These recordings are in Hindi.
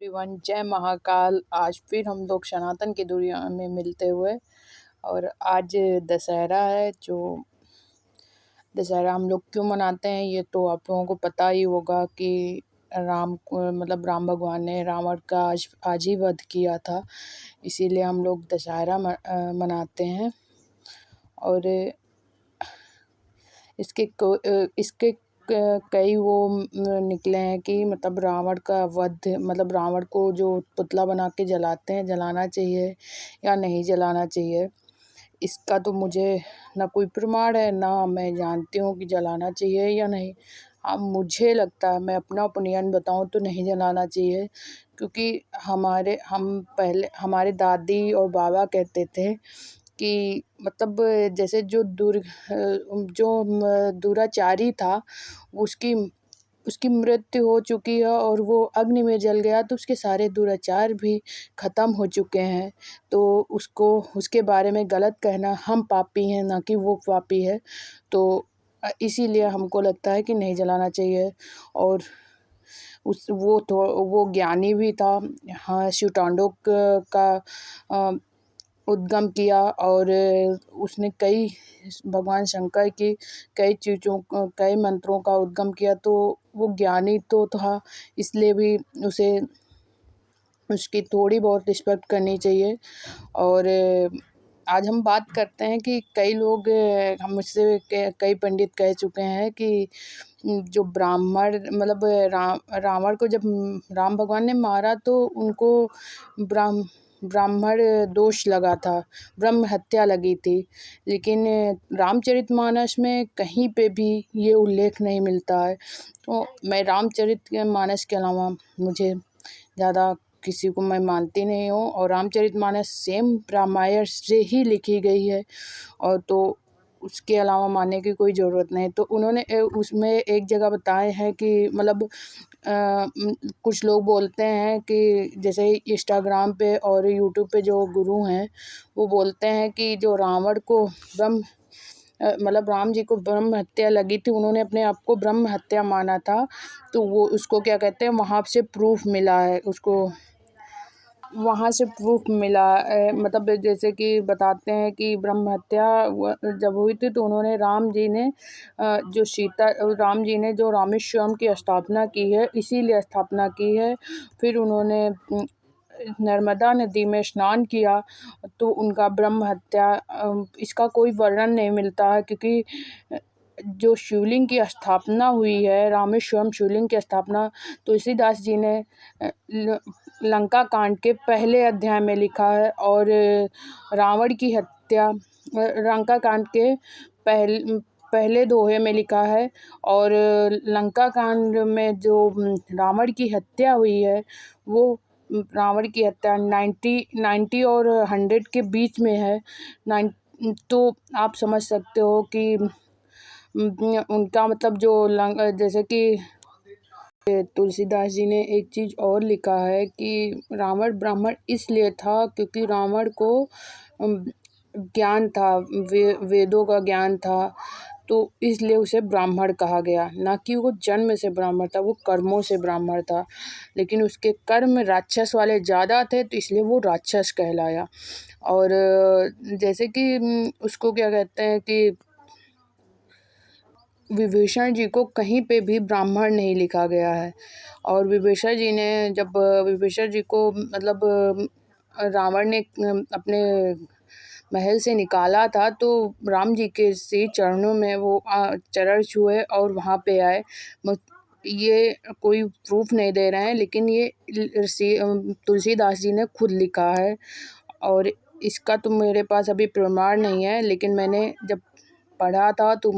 एवरीवन, जय महाकाल। आज फिर हम लोग सनातन की दुनिया में मिलते हुए और आज दशहरा है। जो दशहरा हम लोग क्यों मनाते हैं ये तो आप लोगों को पता ही होगा कि राम भगवान ने रावण का आज ही वध किया था, इसीलिए हम लोग दशहरा मनाते हैं। और इसके कई वो निकले हैं कि मतलब रावण का वध, मतलब रावण को जो पुतला बना के जलाते हैं, जलाना चाहिए या नहीं जलाना चाहिए। इसका तो मुझे ना कोई प्रमाण है, ना मैं जानती हूँ कि जलाना चाहिए या नहीं। हाँ, मुझे लगता है, मैं अपना ओपिनियन बताऊँ तो नहीं जलाना चाहिए, क्योंकि हमारे दादी और बाबा कहते थे कि मतलब जैसे जो दुराचारी था, उसकी उसकी मृत्यु हो चुकी है और वो अग्नि में जल गया, तो उसके सारे दुराचार भी ख़त्म हो चुके हैं। तो उसके बारे में गलत कहना, हम पापी हैं ना कि वो पापी है। तो इसीलिए हमको लगता है कि नहीं जलाना चाहिए। और वो ज्ञानी भी था। हाँ, शिवतांडव का उद्गम किया और उसने भगवान शंकर की कई मंत्रों का उद्गम किया। तो वो ज्ञानी तो था, इसलिए भी उसकी थोड़ी बहुत रिस्पेक्ट करनी चाहिए। और आज हम बात करते हैं कि कई लोग हम मुझसे कई पंडित कह चुके हैं कि जो ब्राह्मण मतलब रावण को जब राम भगवान ने मारा तो उनको ब्राह्मण दोष लगा था, ब्रह्म हत्या लगी थी। लेकिन रामचरितमानस में कहीं पे भी ये उल्लेख नहीं मिलता है। तो मैं रामचरितमानस के अलावा मुझे ज़्यादा किसी को मैं मानती नहीं हूँ, और रामचरितमानस सेम रामायण से ही लिखी गई है, और तो उसके अलावा मानने की कोई ज़रूरत नहीं। तो उन्होंने उसमें एक जगह बताए हैं कि मतलब कुछ लोग बोलते हैं कि जैसे इंस्टाग्राम पे और यूट्यूब पे जो गुरु हैं, वो बोलते हैं कि जो रावण को मतलब राम जी को ब्रह्म हत्या लगी थी, उन्होंने अपने आप को ब्रह्म हत्या माना था। तो वो उसको क्या कहते हैं, वहाँ से प्रूफ मिला है उसको, वहाँ से प्रूफ मिला मतलब जैसे कि बताते हैं कि ब्रह्म हत्या जब हुई थी तो उन्होंने राम जी ने जो रामेश्वरम की स्थापना की है, इसीलिए स्थापना की है। फिर उन्होंने नर्मदा नदी में स्नान किया, तो उनका ब्रह्म हत्या इसका कोई वर्णन नहीं मिलता है, क्योंकि जो शिवलिंग की स्थापना हुई है, रामेश्वरम शिवलिंग की स्थापना तुलसीदास जी ने लंका कांड के पहले अध्याय में लिखा है, और रावण की हत्या लंका कांड के पहले दोहे में लिखा है। और लंका कांड में जो रावण की हत्या हुई है, वो रावण की हत्या 90 और 100 के बीच में है। तो आप समझ सकते हो कि उनका मतलब जैसे कि तुलसीदास जी ने एक चीज़ और लिखा है कि रावण ब्राह्मण इसलिए था क्योंकि रावण को ज्ञान था, वेदों का ज्ञान था, तो इसलिए उसे ब्राह्मण कहा गया। ना कि वो जन्म से ब्राह्मण था, वो कर्मों से ब्राह्मण था, लेकिन उसके कर्म राक्षस वाले ज़्यादा थे, तो इसलिए वो राक्षस कहलाया। और जैसे कि उसको क्या कहते हैं कि विभीषण जी को कहीं पे भी ब्राह्मण नहीं लिखा गया है। और विभीषण जी ने जब विभीषण जी को मतलब रावण ने अपने महल से निकाला था, तो राम जी के से चरणों में वो चरण छुए और वहाँ पे आए। ये कोई प्रूफ नहीं दे रहे हैं, लेकिन ये तुलसीदास जी ने खुद लिखा है, और इसका तो मेरे पास अभी प्रमाण नहीं है, लेकिन मैंने जब पढ़ा था तो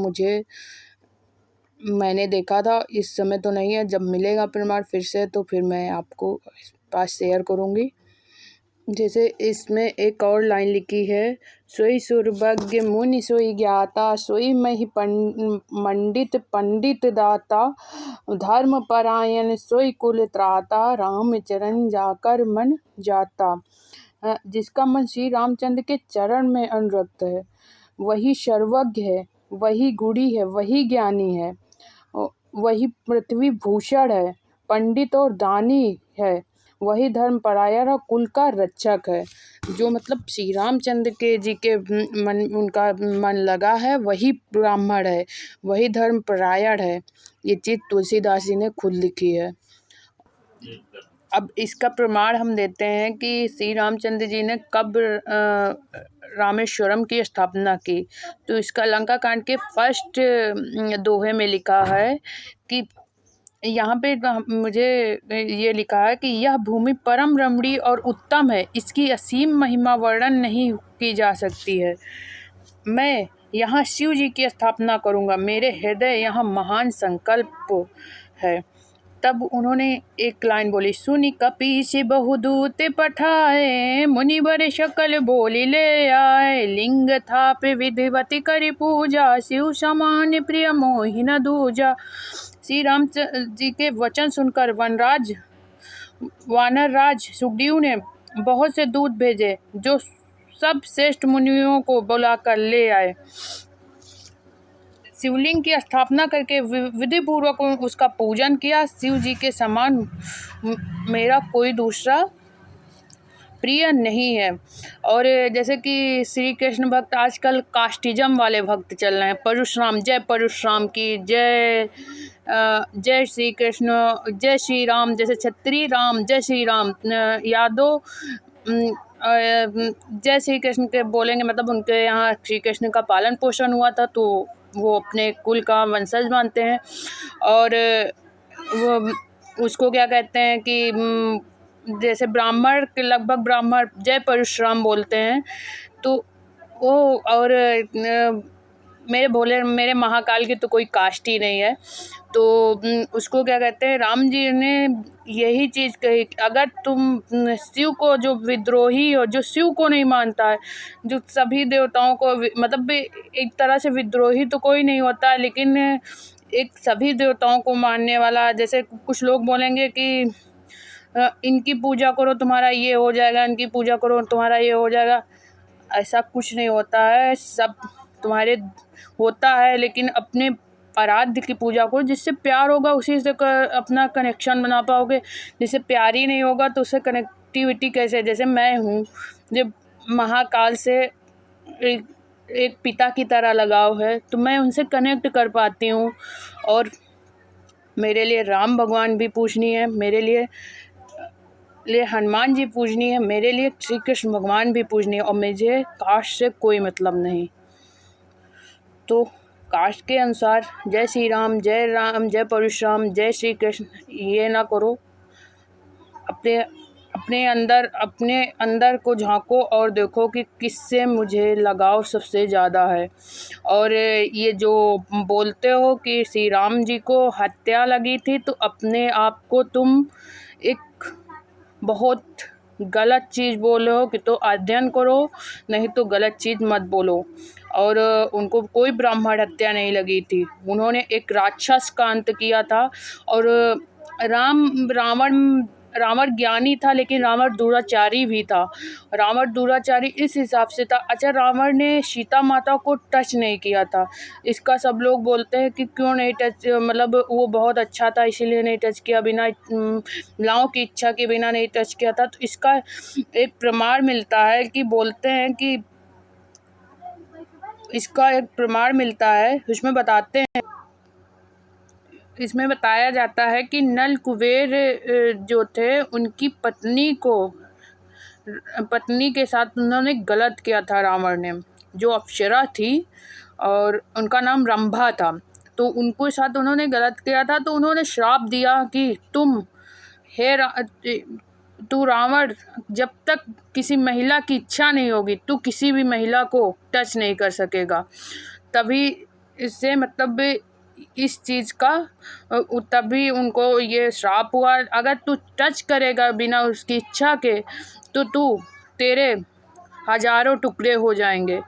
मैंने देखा था। इस समय तो नहीं है, जब मिलेगा प्रमाण फिर से तो फिर मैं आपको पास शेयर करूँगी। जैसे इसमें एक और लाइन लिखी है, सोई सुरभज्ञ मुनि सोई ज्ञाता, सोई महि मंडित पंडित दाता, धर्म परायण सोई कुल त्राता, राम चरण जाकर मन जाता। जिसका मन श्री रामचंद्र के चरण में अनुरक्त है, वही सर्वज्ञ है, वही गुणी है, वही ज्ञानी है, वही पृथ्वी भूषण है, पंडित और दानी है, वही धर्मपरायण और कुल का रक्षक है। जो मतलब श्री रामचंद्र के जी के मन उनका मन लगा है वही ब्राह्मण है, वही धर्मपरायण है। ये चीज़ तुलसीदास जी ने खुद लिखी है। अब इसका प्रमाण हम देते हैं कि श्री रामचंद्र जी ने कब रामेश्वरम की स्थापना की। तो इसका लंका कांड के फर्स्ट दोहे में लिखा है कि यहाँ पे मुझे ये लिखा है कि यह भूमि परम रमणीय और उत्तम है, इसकी असीम महिमा वर्णन नहीं की जा सकती है। मैं यहाँ शिव जी की स्थापना करूँगा, मेरे हृदय यहाँ महान संकल्प है। तब उन्होंने एक लाइन बोली, सुनी कपीस बहुदूत पठाए, मुनिवर शकल बोली ले आए, लिंग थाप विधिवती करी पूजा, शिव समान प्रिय मोहि न दूजा। श्री राम जी के वचन सुनकर वानर राज सुग्रीव ने बहुत से दूत भेजे, जो सब श्रेष्ठ मुनियों को बुलाकर ले आए। शिवलिंग की स्थापना करके विधि पूर्वक उसका पूजन किया। शिव जी के समान मेरा कोई दूसरा प्रिय नहीं है। और जैसे कि श्री कृष्ण भक्त आजकल कास्टिज्म वाले भक्त चल रहे हैं, परशुराम जय परशुराम की जय, जय श्री कृष्ण, जय श्री राम, जैसे क्षत्रिय राम जय श्री राम, यादव जय श्री कृष्ण के बोलेंगे, मतलब उनके यहाँ श्री कृष्ण का पालन पोषण हुआ था तो वो अपने कुल का वंशज मानते हैं। और वो उसको क्या कहते हैं कि जैसे ब्राह्मण के लगभग ब्राह्मण जय परशुराम बोलते हैं। तो वो और मेरे महाकाल की तो कोई कास्ट ही नहीं है। तो उसको क्या कहते हैं, राम जी ने यही चीज़ कही, अगर तुम शिव को जो विद्रोही हो, जो शिव को नहीं मानता है, जो सभी देवताओं को मतलब एक तरह से विद्रोही तो कोई नहीं होता है, लेकिन एक सभी देवताओं को मानने वाला, जैसे कुछ लोग बोलेंगे कि इनकी पूजा करो तुम्हारा ये हो जाएगा, इनकी पूजा करो तुम्हारा ये हो जाएगा। ऐसा कुछ नहीं होता है, सब तुम्हारे होता है, लेकिन अपने आराध्य की पूजा करो, जिससे प्यार होगा उसी से अपना कनेक्शन बना पाओगे। जिससे प्यार ही नहीं होगा तो उससे कनेक्टिविटी कैसे। जैसे मैं हूँ, जब महाकाल से एक पिता की तरह लगाव है, तो मैं उनसे कनेक्ट कर पाती हूँ। और मेरे लिए राम भगवान भी पूजनीय है, मेरे लिए हनुमान जी पूजनीय है, मेरे लिए श्री कृष्ण भगवान भी पूजनीय है, और मुझे कास्ट से कोई मतलब नहीं। तो कास्ट के अनुसार जय श्री राम, जय परशुराम, जय श्री कृष्ण ये ना करो। अपने अंदर को झांको और देखो कि किससे मुझे लगाव सबसे ज़्यादा है। और ये जो बोलते हो कि श्री राम जी को हत्या लगी थी, तो अपने आप को तुम एक बहुत गलत चीज़ बोले हो कि तो अध्ययन करो, नहीं तो गलत चीज़ मत बोलो। और उनको कोई ब्राह्मण हत्या नहीं लगी थी, उन्होंने एक राक्षस का अंत किया था। और रावण ज्ञानी था, लेकिन रावण दुराचारी भी था। रावण दुराचारी इस हिसाब से था, अच्छा रावण ने सीता माता को टच नहीं किया था। इसका सब लोग बोलते हैं कि क्यों नहीं टच, मतलब वो बहुत अच्छा था इसीलिए नहीं टच किया, बिना लाओं की इच्छा के बिना नहीं टच किया था। तो इसका एक प्रमाण मिलता है कि बोलते हैं कि इसका एक प्रमाण मिलता है, इसमें बताया जाता है कि नल कुबेर जो थे, उनकी पत्नी के साथ उन्होंने गलत किया था रावण ने, जो अप्सरा थी और उनका नाम रंभा था। तो उनको साथ उन्होंने गलत किया था, तो उन्होंने श्राप दिया कि तू रावण, जब तक किसी महिला की इच्छा नहीं होगी तू किसी भी महिला को टच नहीं कर सकेगा। तभी इससे मतलब इस चीज़ का तभी उनको ये श्राप हुआ, अगर तू टच करेगा बिना उसकी इच्छा के तो तेरे हजारों टुकड़े हो जाएंगे।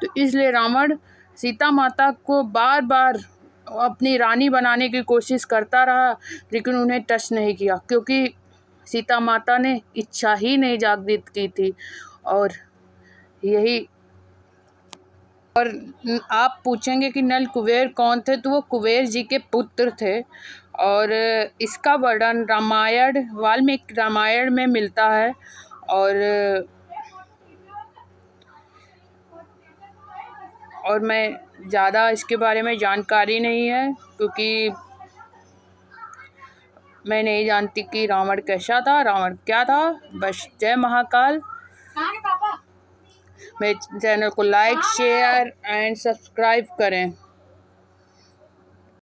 तो इसलिए रावण सीता माता को बार बार अपनी रानी बनाने की कोशिश करता रहा, लेकिन उन्हें टच नहीं किया, क्योंकि सीता माता ने इच्छा ही नहीं जागृत की थी। और आप पूछेंगे कि नल कुबेर कौन थे, तो वो कुबेर जी के पुत्र थे। और इसका वर्णन रामायण, वाल्मीकि रामायण में मिलता है। और मैं ज़्यादा इसके बारे में जानकारी नहीं है, क्योंकि मैं नहीं जानती कि रावण कैसा था, रावण क्या था। बस जय महाकाल। मेरे चैनल को लाइक, शेयर एंड सब्सक्राइब करें।